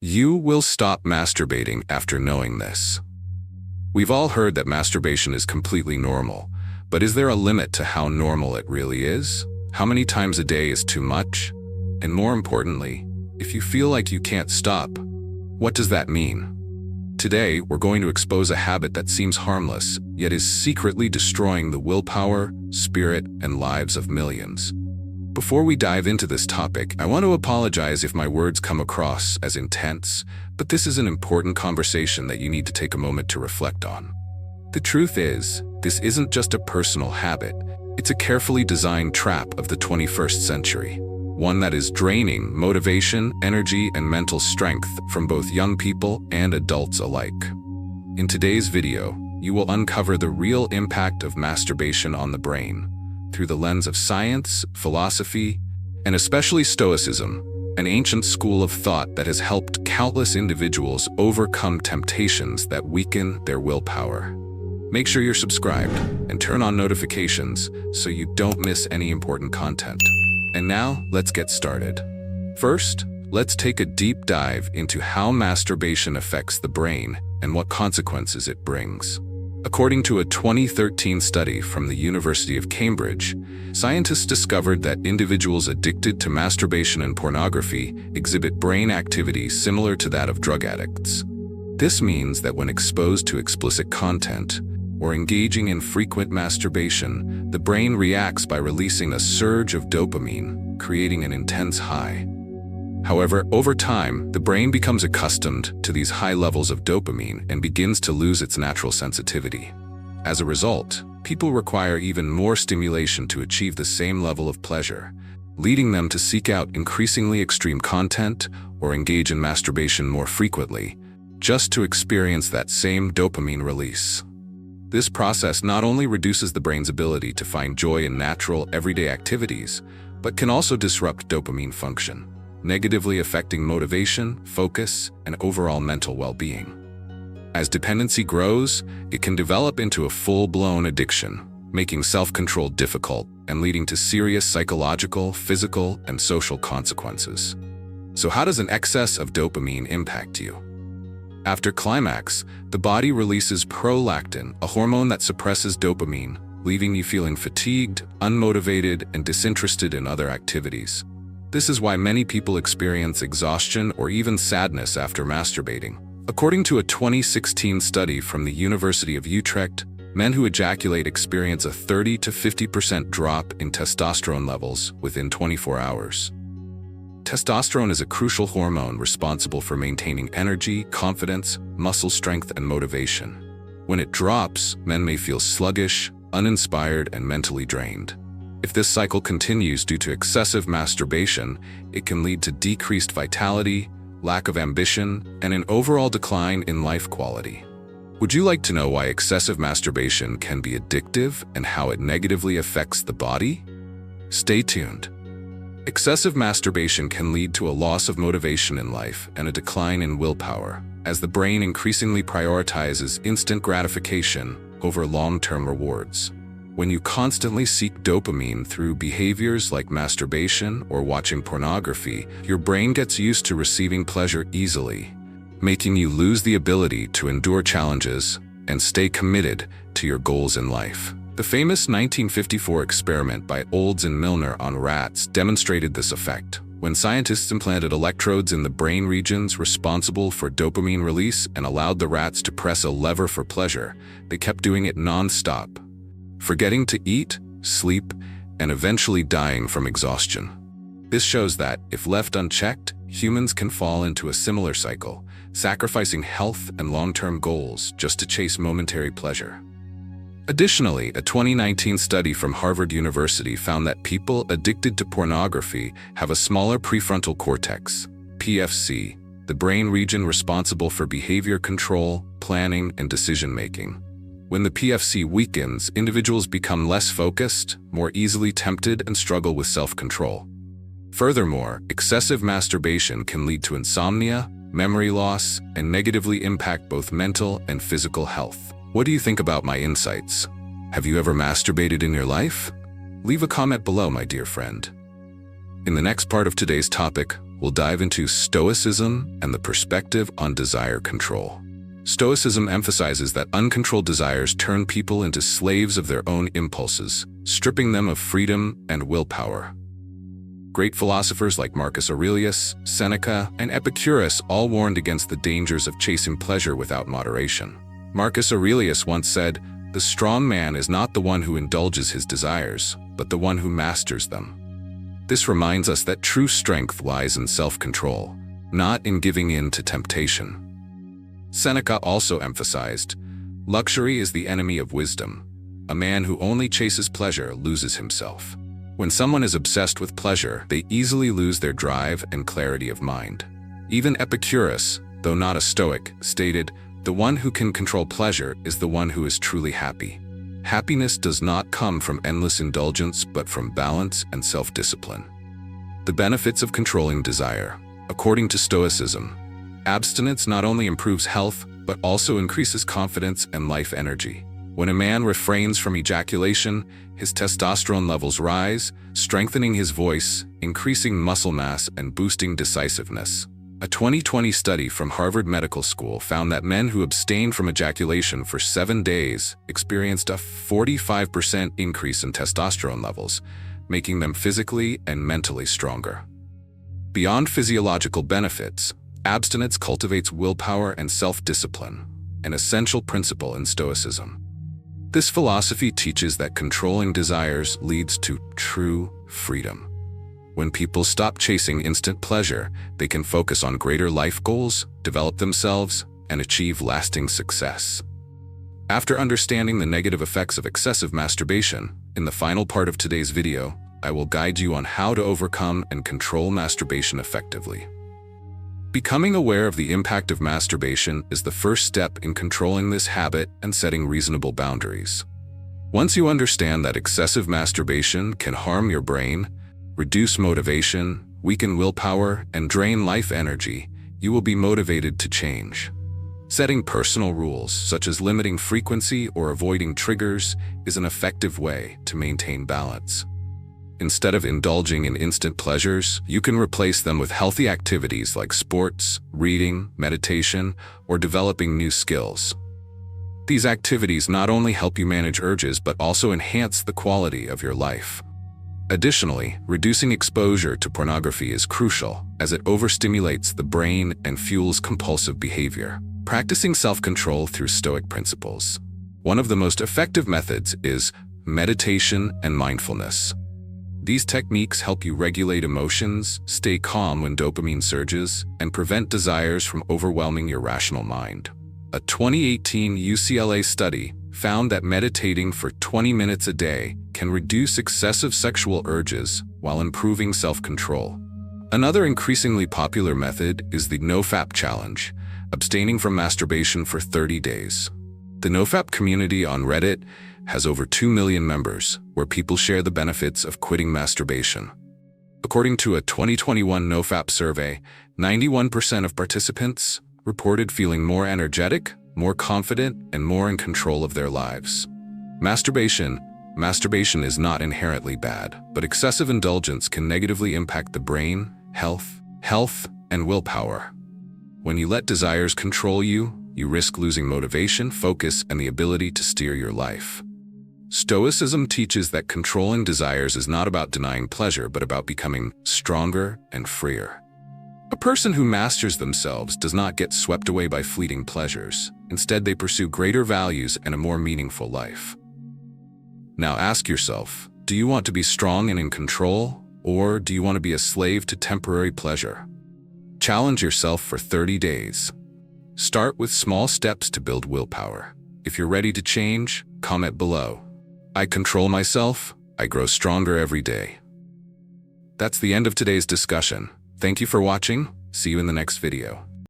You will stop masturbating after knowing this. We've all heard that masturbation is completely normal, but is there a limit to how normal it really is? How many times a day is too much? And more importantly, if you feel like you can't stop, what does that mean? Today, we're going to expose a habit that seems harmless, yet is secretly destroying the willpower, spirit, and lives of millions. Before we dive into this topic, I want to apologize if my words come across as intense, but this is an important conversation that you need to take a moment to reflect on. The truth is, this isn't just a personal habit, it's a carefully designed trap of the 21st century. One that is draining motivation, energy, and mental strength from both young people and adults alike. In today's video, you will uncover the real impact of masturbation on the brain through the lens of science, philosophy, and especially Stoicism, an ancient school of thought that has helped countless individuals overcome temptations that weaken their willpower. Make sure you're subscribed and turn on notifications so you don't miss any important content. And now, let's get started. First, let's take a deep dive into how masturbation affects the brain and what consequences it brings. According to a 2013 study from the University of Cambridge, scientists discovered that individuals addicted to masturbation and pornography exhibit brain activity similar to that of drug addicts. This means that when exposed to explicit content or engaging in frequent masturbation, the brain reacts by releasing a surge of dopamine, creating an intense high. However, over time, the brain becomes accustomed to these high levels of dopamine and begins to lose its natural sensitivity. As a result, people require even more stimulation to achieve the same level of pleasure, leading them to seek out increasingly extreme content or engage in masturbation more frequently, just to experience that same dopamine release. This process not only reduces the brain's ability to find joy in natural, everyday activities, but can also disrupt dopamine function, negatively affecting motivation, focus, and overall mental well-being. As dependency grows, it can develop into a full-blown addiction, making self-control difficult and leading to serious psychological, physical, and social consequences. So how does an excess of dopamine impact you? After climax, the body releases prolactin, a hormone that suppresses dopamine, leaving you feeling fatigued, unmotivated, and disinterested in other activities. This is why many people experience exhaustion or even sadness after masturbating. According to a 2016 study from the University of Utrecht, men who ejaculate experience a 30 to 50% drop in testosterone levels within 24 hours. Testosterone is a crucial hormone responsible for maintaining energy, confidence, muscle strength, and motivation. When it drops, men may feel sluggish, uninspired, and mentally drained. If this cycle continues due to excessive masturbation, it can lead to decreased vitality, lack of ambition, and an overall decline in life quality. Would you like to know why excessive masturbation can be addictive and how it negatively affects the body? Stay tuned. Excessive masturbation can lead to a loss of motivation in life and a decline in willpower, as the brain increasingly prioritizes instant gratification over long-term rewards. When you constantly seek dopamine through behaviors like masturbation or watching pornography, your brain gets used to receiving pleasure easily, making you lose the ability to endure challenges and stay committed to your goals in life. The famous 1954 experiment by Olds and Milner on rats demonstrated this effect. When scientists implanted electrodes in the brain regions responsible for dopamine release and allowed the rats to press a lever for pleasure, they kept doing it non-stop, forgetting to eat, sleep, and eventually dying from exhaustion. This shows that, if left unchecked, humans can fall into a similar cycle, sacrificing health and long-term goals just to chase momentary pleasure. Additionally, a 2019 study from Harvard University found that people addicted to pornography have a smaller prefrontal cortex, PFC, the brain region responsible for behavior control, planning, and decision-making. When the PFC weakens, individuals become less focused, more easily tempted, and struggle with self-control. Furthermore, excessive masturbation can lead to insomnia, memory loss, and negatively impact both mental and physical health. What do you think about my insights? Have you ever masturbated in your life? Leave a comment below, my dear friend. In the next part of today's topic, we'll dive into Stoicism and the perspective on desire control. Stoicism emphasizes that uncontrolled desires turn people into slaves of their own impulses, stripping them of freedom and willpower. Great philosophers like Marcus Aurelius, Seneca, and Epicurus all warned against the dangers of chasing pleasure without moderation. Marcus Aurelius once said, "The strong man is not the one who indulges his desires, but the one who masters them." This reminds us that true strength lies in self-control, not in giving in to temptation. Seneca also emphasized, "Luxury is the enemy of wisdom. A man who only chases pleasure loses himself." When someone is obsessed with pleasure, they easily lose their drive and clarity of mind. Even Epicurus, though not a Stoic, stated, "The one who can control pleasure is the one who is truly happy." Happiness does not come from endless indulgence, but from balance and self-discipline. The benefits of controlling desire. According to Stoicism, abstinence not only improves health, but also increases confidence and life energy. When a man refrains from ejaculation, his testosterone levels rise, strengthening his voice, increasing muscle mass, and boosting decisiveness. A 2020 study from Harvard Medical School found that men who abstained from ejaculation for 7 days experienced a 45% increase in testosterone levels, making them physically and mentally stronger. Beyond physiological benefits, abstinence cultivates willpower and self-discipline, an essential principle in Stoicism. This philosophy teaches that controlling desires leads to true freedom. When people stop chasing instant pleasure, they can focus on greater life goals, develop themselves, and achieve lasting success. After understanding the negative effects of excessive masturbation, in the final part of today's video, I will guide you on how to overcome and control masturbation effectively. Becoming aware of the impact of masturbation is the first step in controlling this habit and setting reasonable boundaries. Once you understand that excessive masturbation can harm your brain, reduce motivation, weaken willpower, and drain life energy, you will be motivated to change. Setting personal rules, such as limiting frequency or avoiding triggers, is an effective way to maintain balance. Instead of indulging in instant pleasures, you can replace them with healthy activities like sports, reading, meditation, or developing new skills. These activities not only help you manage urges but also enhance the quality of your life. Additionally, reducing exposure to pornography is crucial, as it overstimulates the brain and fuels compulsive behavior. Practicing self-control through Stoic principles. One of the most effective methods is meditation and mindfulness. These techniques help you regulate emotions, stay calm when dopamine surges, and prevent desires from overwhelming your rational mind. A 2018 UCLA study found that meditating for 20 minutes a day can reduce excessive sexual urges while improving self-control. Another increasingly popular method is the NoFap challenge, abstaining from masturbation for 30 days. The NoFap community on Reddit has over 2 million members, where people share the benefits of quitting masturbation. According to a 2021 NoFap survey, 91% of participants reported feeling more energetic, more confident, and more in control of their lives. Masturbation is not inherently bad, but excessive indulgence can negatively impact the brain, health, and willpower. When you let desires control you, you risk losing motivation, focus, and the ability to steer your life. Stoicism teaches that controlling desires is not about denying pleasure, but about becoming stronger and freer. A person who masters themselves does not get swept away by fleeting pleasures. Instead, they pursue greater values and a more meaningful life. Now ask yourself, do you want to be strong and in control, or do you want to be a slave to temporary pleasure? Challenge yourself for 30 days. Start with small steps to build willpower. If you're ready to change, comment below. I control myself, I grow stronger every day. That's the end of today's discussion. Thank you for watching. See you in the next video.